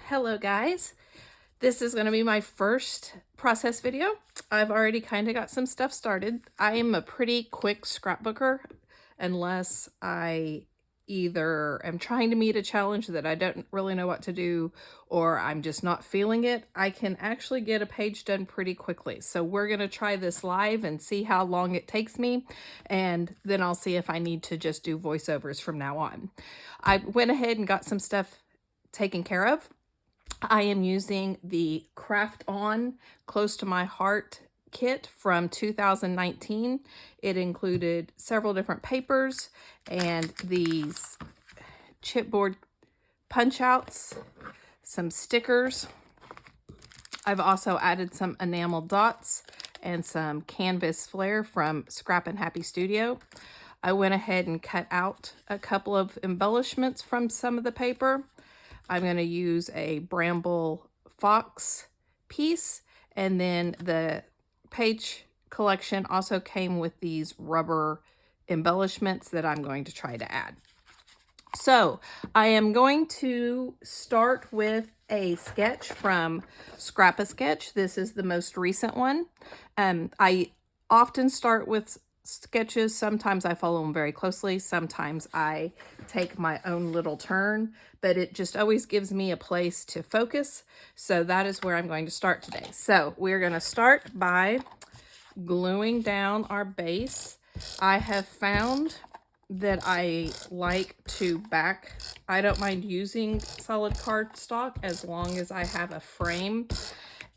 Hello guys, this is going to be my first process video. I've already kind of got some stuff started. I am a pretty quick scrapbooker unless I either am trying to meet a challenge that I don't really know what to do or I'm just not feeling it. I can actually get a page done pretty quickly. So we're going to try this live and see how long it takes me, and then I'll see if I need to just do voiceovers from now on. I went ahead and got some stuff taken care of. I am using the Craft On Close to My Heart kit from 2019. It included several different papers and these chipboard punch outs, some stickers. I've also added some enamel dots and some canvas flair from Scrappin Happy Studio. I went ahead and cut out a couple of embellishments from some of the paper. I'm going to use a bramble fox piece, and then the page collection also came with these rubber embellishments that I'm going to try to add. So I am going to start with a sketch from Scrap-A-Sketch. This is the most recent one. I often start with sketches. Sometimes I follow them very closely. Sometimes I take my own little turn, but it just always gives me a place to focus. So that is where I'm going to start today. So we're going to start by gluing down our base. I have found that I like to back. I don't mind using solid cardstock as long as I have a frame.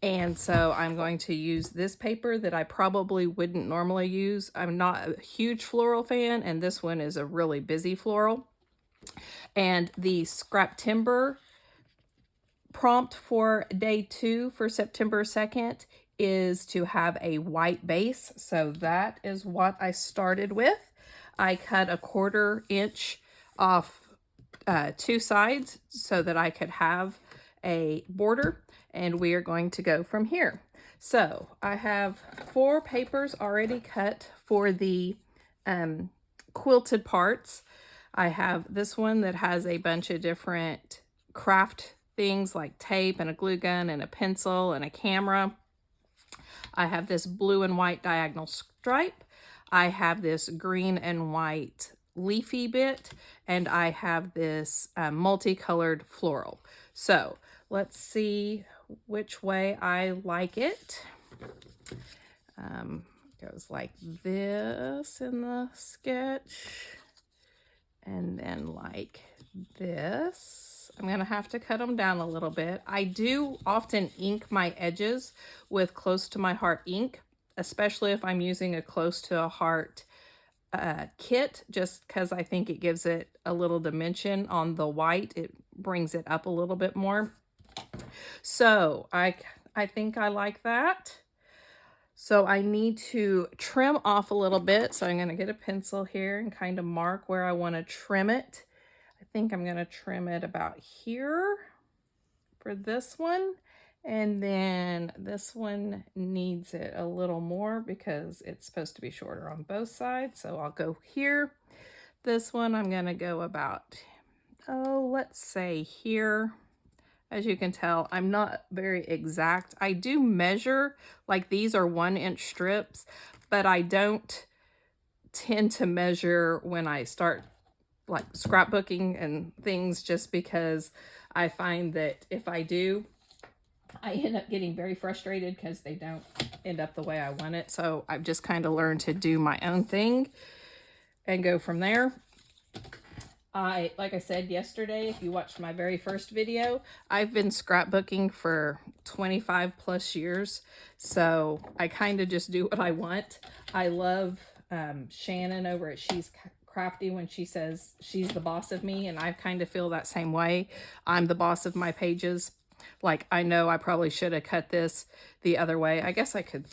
And so I'm going to use this paper that I probably wouldn't normally use. I'm not a huge floral fan, and this one is a really busy floral. And the Scraptember prompt for day 2 for September 2nd is to have a white base. So that is what I started with. I cut a 1/4 inch off 2 sides so that I could have a border, and we are going to go from here. So I have 4 papers already cut for the quilted parts. I have this one that has a bunch of different craft things like tape and a glue gun and a pencil and a camera. I have this blue and white diagonal stripe. I have this green and white leafy bit, and I have this multicolored floral. So let's see which way I like it. Goes like this in the sketch, and then like this. I'm gonna have to cut them down a little bit. I do often ink my edges with Close to My Heart ink, especially if I'm using a Close to a Heart kit, just because I think it gives it a little dimension on the white. It brings it up a little bit more. So I think I like that. So I need to trim off a little bit. So I'm going to get a pencil here and kind of mark where I want to trim it. I think I'm going to trim it about here for this one. And then this one needs it a little more because it's supposed to be shorter on both sides. So I'll go here. This one I'm going to go about, let's say here. As you can tell, I'm not very exact. I do measure, like these are 1-inch strips, but I don't tend to measure when I start like scrapbooking and things, just because I find that if I do, I end up getting very frustrated because they don't end up the way I want it. So I've just kind of learned to do my own thing and go from there. Like I said yesterday, if you watched my very first video, I've been scrapbooking for 25 plus years. So I kind of just do what I want. I love Shannon over at She's Crafty when she says she's the boss of me, and I kind of feel that same way. I'm the boss of my pages. Like, I know I probably should have cut this the other way. I guess I could,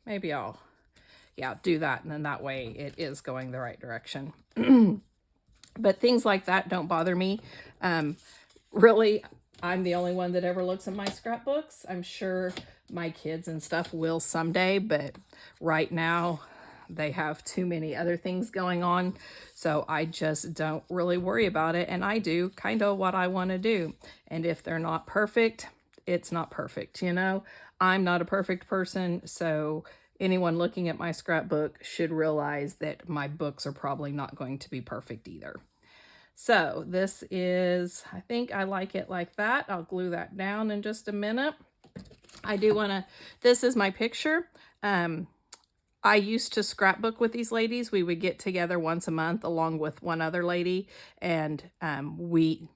maybe I'll, do that. And then that way it is going the right direction. But things like that don't bother me. Really, I'm the only one that ever looks at my scrapbooks. I'm sure my kids and stuff will someday, but right now they have too many other things going on. So I just don't really worry about it. And I do kind of what I want to do. And if they're not perfect, it's not perfect. You know, I'm not a perfect person. So anyone looking at my scrapbook should realize that my books are probably not going to be perfect either. So this is, I think I like it like that. I'll glue that down in just a minute. I do want to, this is my picture. I used to scrapbook with these ladies. We would get together once a month along with one other lady. And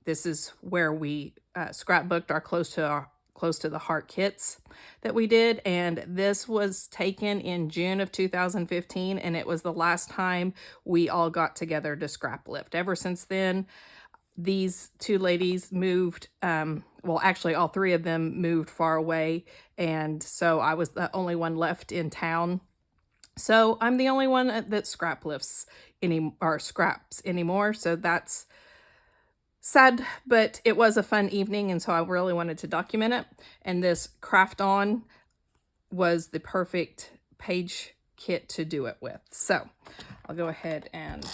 this is where we scrapbooked our close to the heart kits that we did. And this was taken in June of 2015. And it was the last time we all got together to scrap lift. Ever since then, these two ladies moved, well, actually all three of them moved far away. And so I was the only one left in town. So I'm the only one that scrap lifts scraps anymore. So that's sad, but it was a fun evening. And so I really wanted to document it. And this Craft On was the perfect page kit to do it with. So I'll go ahead and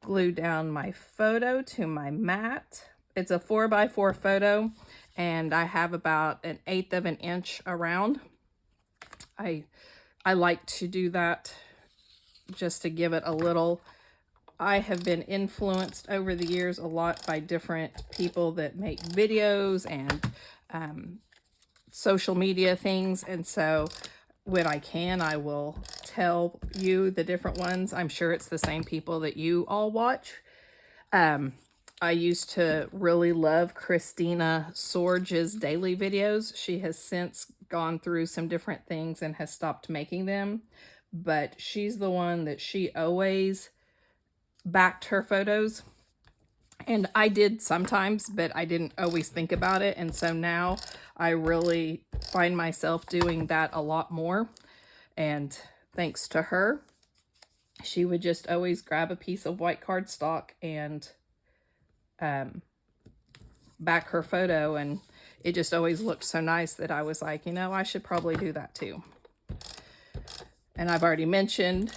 glue down my photo to my mat. It's a 4x4 photo, and I have about 1/8 of an inch around. I like to do that just to give it a little. I have been influenced over the years a lot by different people that make videos and social media things, and so when I can, I will tell you the different ones. I'm sure it's the same people that you all watch. I used to really love Christina Sorge's daily videos. She has since gone through some different things and has stopped making them, but she's the one that she always backed her photos. And I did sometimes, but I didn't always think about it. And so now I really find myself doing that a lot more. And thanks to her, she would just always grab a piece of white cardstock and back her photo, and it just always looked so nice that I was like, you know, I should probably do that too. And I've already mentioned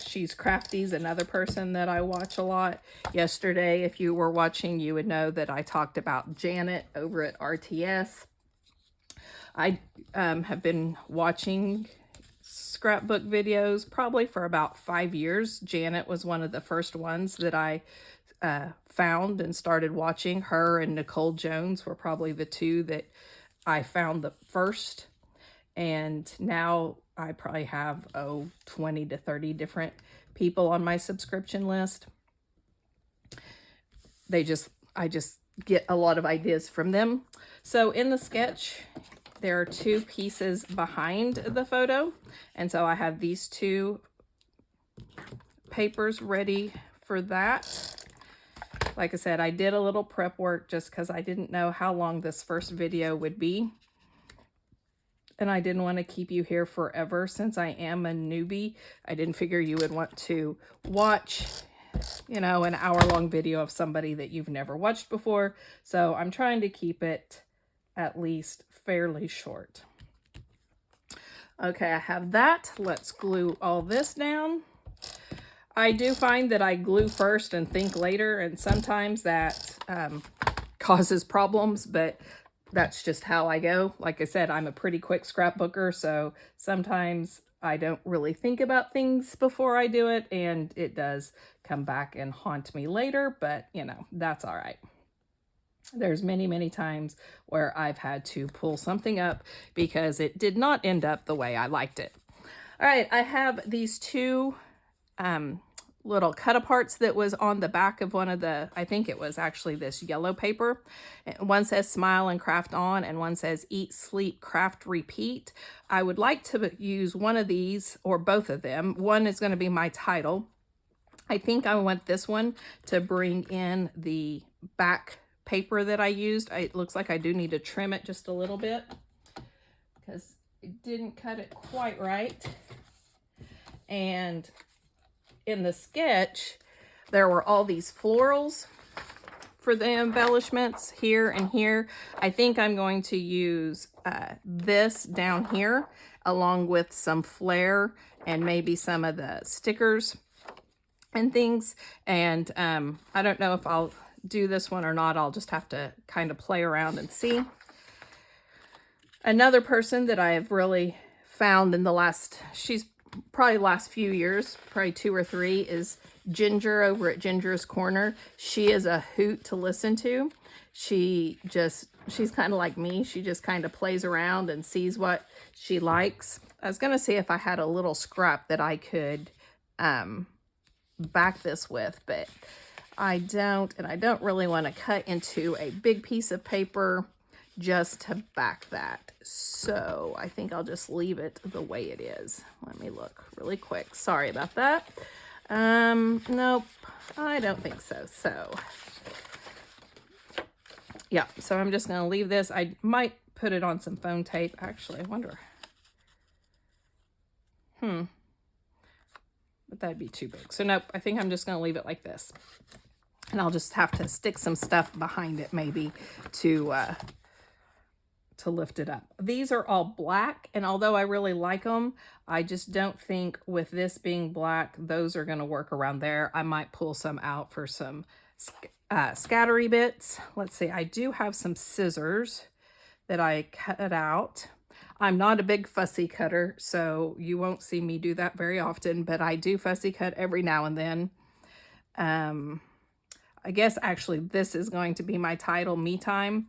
She's Crafty's another person that I watch a lot. Yesterday, if you were watching, you would know that I talked about Janet over at RTS. I have been watching scrapbook videos probably for about 5 years. Janet was one of the first ones that I found and started watching. Her and Nicole Jones were probably the two that I found the first. And now I probably have 20 to 30 different people on my subscription list. I just get a lot of ideas from them. So in the sketch, there are 2 pieces behind the photo. And so I have these 2 papers ready for that. Like I said, I did a little prep work just because I didn't know how long this first video would be. And I didn't want to keep you here forever since I am a newbie. I didn't figure you would want to watch, you know, an hour-long video of somebody that you've never watched before. So I'm trying to keep it at least fairly short. Okay, I have that. Let's glue all this down. I do find that I glue first and think later, and sometimes that causes problems, but that's just how I go. Like I said, I'm a pretty quick scrapbooker, so sometimes I don't really think about things before I do it, and it does come back and haunt me later, but you know, that's all right. There's many, many times where I've had to pull something up because it did not end up the way I liked it. All right, I have these 2 little cut aparts that was on the back of one of the, I think it was actually this yellow paper. One says Smile and Craft On, and one says Eat, Sleep, Craft, Repeat. I would like to use one of these or both of them. One is going to be my title. I think I want this one to bring in the back paper that I used. It looks like I do need to trim it just a little bit because it didn't cut it quite right. And in the sketch, there were all these florals for the embellishments here and here. I think I'm going to use this down here along with some flair and maybe some of the stickers and things. And I don't know if I'll do this one or not. I'll just have to kind of play around and see. Another person that I have really found in the last, she's probably last few years, probably 2 or 3, is Ginger over at Ginger's Corner. She is a hoot to listen to. She's kind of like me. She just kind of plays around and sees what she likes. I was going to see if I had a little scrap that I could back this with, but I don't, and I don't really want to cut into a big piece of paper just to back that. So I think I'll just leave it the way it is. Let me look really quick. Sorry about that. Nope, I don't think so. So yeah, so I'm just going to leave this. I might put it on some phone tape. Actually, I wonder. But that'd be too big. So nope, I think I'm just going to leave it like this. And I'll just have to stick some stuff behind it maybe to lift it up. These are all black, and although I really like them, I just don't think with this being black, those are going to work around there. I might pull some out for some scattery bits. Let's see, I do have some scissors that I cut out. I'm not a big fussy cutter, so you won't see me do that very often, but I do fussy cut every now and then. I guess actually this is going to be my title, Me Time.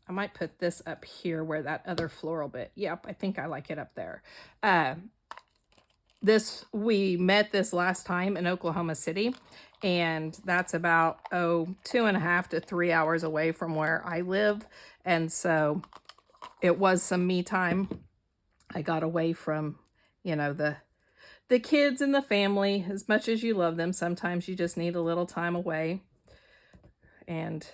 I might put this up here where that other floral bit. Yep, I think I like it up there. We met this last time in Oklahoma City, and that's about 2.5 to 3 hours away from where I live. And so it was some me time. I got away from, you know, the kids and the family. As much as you love them, sometimes you just need a little time away. And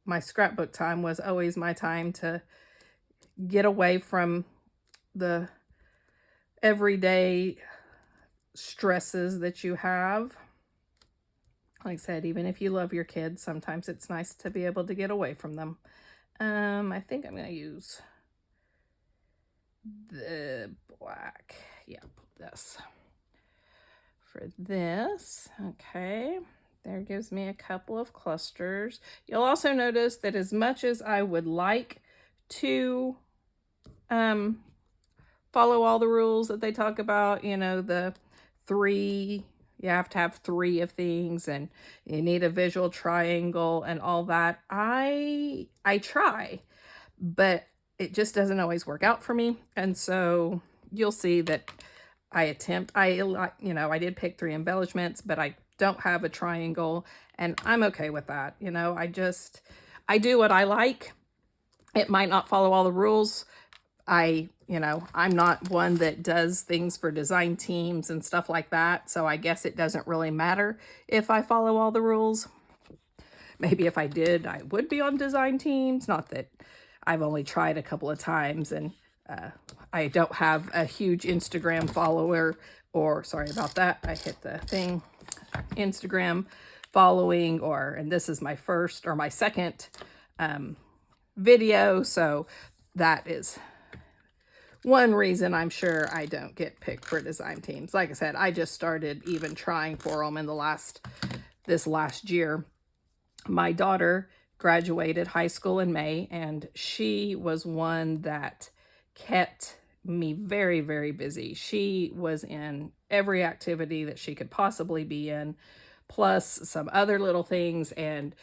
my scrapbook time was always my time to get away from the everyday stresses that you have. Like I said, even if you love your kids, sometimes it's nice to be able to get away from them. I think I'm going to use the black. Yep, this. For this, okay. There gives me a couple of clusters. You'll also notice that as much as I would like to follow all the rules that they talk about, you know, the 3, you have to have 3 of things, and you need a visual triangle and all that. I try, but it just doesn't always work out for me. And so you'll see that I did pick 3 embellishments, but I don't have a triangle, and I'm okay with that. You know, I do what I like. It might not follow all the rules. I'm not one that does things for design teams and stuff like that, so I guess it doesn't really matter if I follow all the rules. Maybe if I did, I would be on design teams. Not that I've only tried a couple of times, and I don't have a huge Instagram follower, or sorry about that, I hit the thing, Instagram following, and this is my first or my second video, so that is one reason I'm sure I don't get picked for design teams. Like I said, I just started even trying for them in this last year. My daughter graduated high school in May, and she was one that kept me very, very busy. She was in every activity that she could possibly be in, plus some other little things, and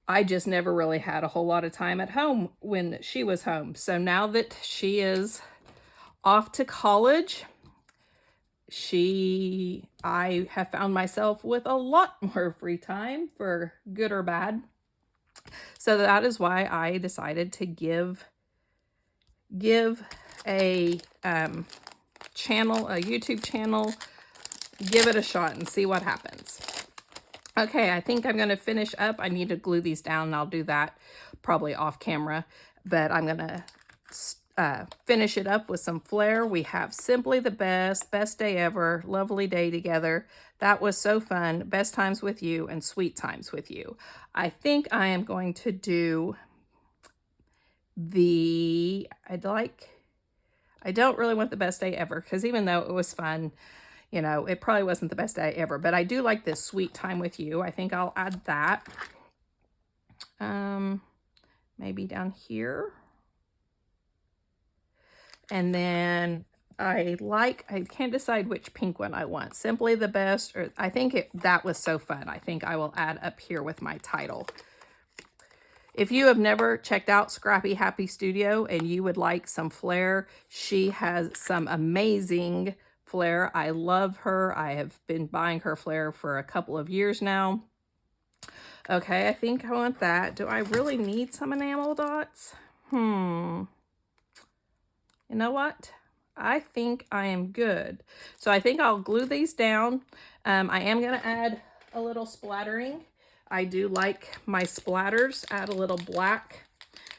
I just never really had a whole lot of time at home when she was home. So now that she is off to college, I have found myself with a lot more free time, for good or bad. So that is why I decided to give a YouTube channel, give it a shot and see what happens. Okay, I think I'm going to finish up. I need to glue these down, and I'll do that probably off camera, but I'm going to finish it up with some flair. We have simply the best day ever, lovely day together. That was so fun. Best times with you and sweet times with you. I think I am going to do I don't really want the best day ever, because even though it was fun, you know, it probably wasn't the best day ever, but I do like this sweet time with you. I think I'll add that. Maybe down here. And then I can't decide which pink one I want. Simply the best, or I think that was so fun. I think I will add up here with my title. If you have never checked out Scrappin Happy Studio and you would like some flair, she has some amazing flair. I love her. I have been buying her flair for a couple of years now. Okay, I think I want that. Do I really need some enamel dots? You know what? I think I am good. So I think I'll glue these down. I am going to add a little splattering. I do like my splatters. Add a little black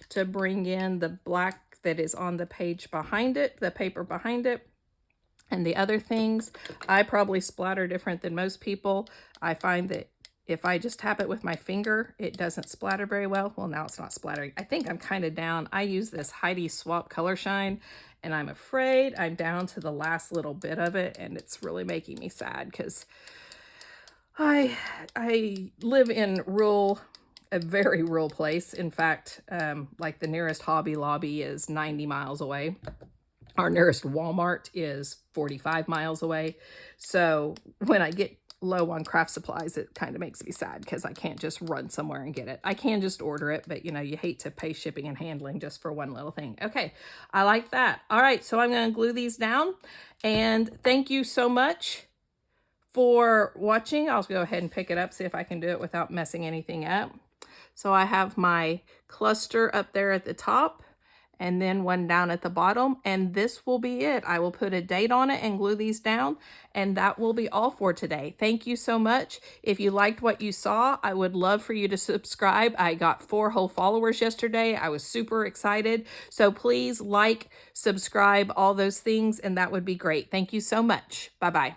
to bring in the black that is on the page behind it, the paper behind it. And the other things, I probably splatter different than most people. I find that if I just tap it with my finger, it doesn't splatter very well. Well, now it's not splattering. I think I'm kind of down. I use this Heidi Swap Color Shine, and I'm afraid I'm down to the last little bit of it, and it's really making me sad because I live in a very rural place. In fact, like the nearest Hobby Lobby is 90 miles away. Our nearest Walmart is 45 miles away. So when I get low on craft supplies, it kind of makes me sad because I can't just run somewhere and get it. I can just order it, but you know, you hate to pay shipping and handling just for one little thing. Okay, I like that. All right, so I'm going to glue these down. And thank you so much for watching. I'll go ahead and pick it up, see if I can do it without messing anything up. So I have my cluster up there at the top, and then one down at the bottom, and this will be it. I will put a date on it and glue these down, and that will be all for today. Thank you so much. If you liked what you saw, I would love for you to subscribe. I got 4 whole followers yesterday. I was super excited. So please like, subscribe, all those things, and that would be great. Thank you so much. Bye-bye.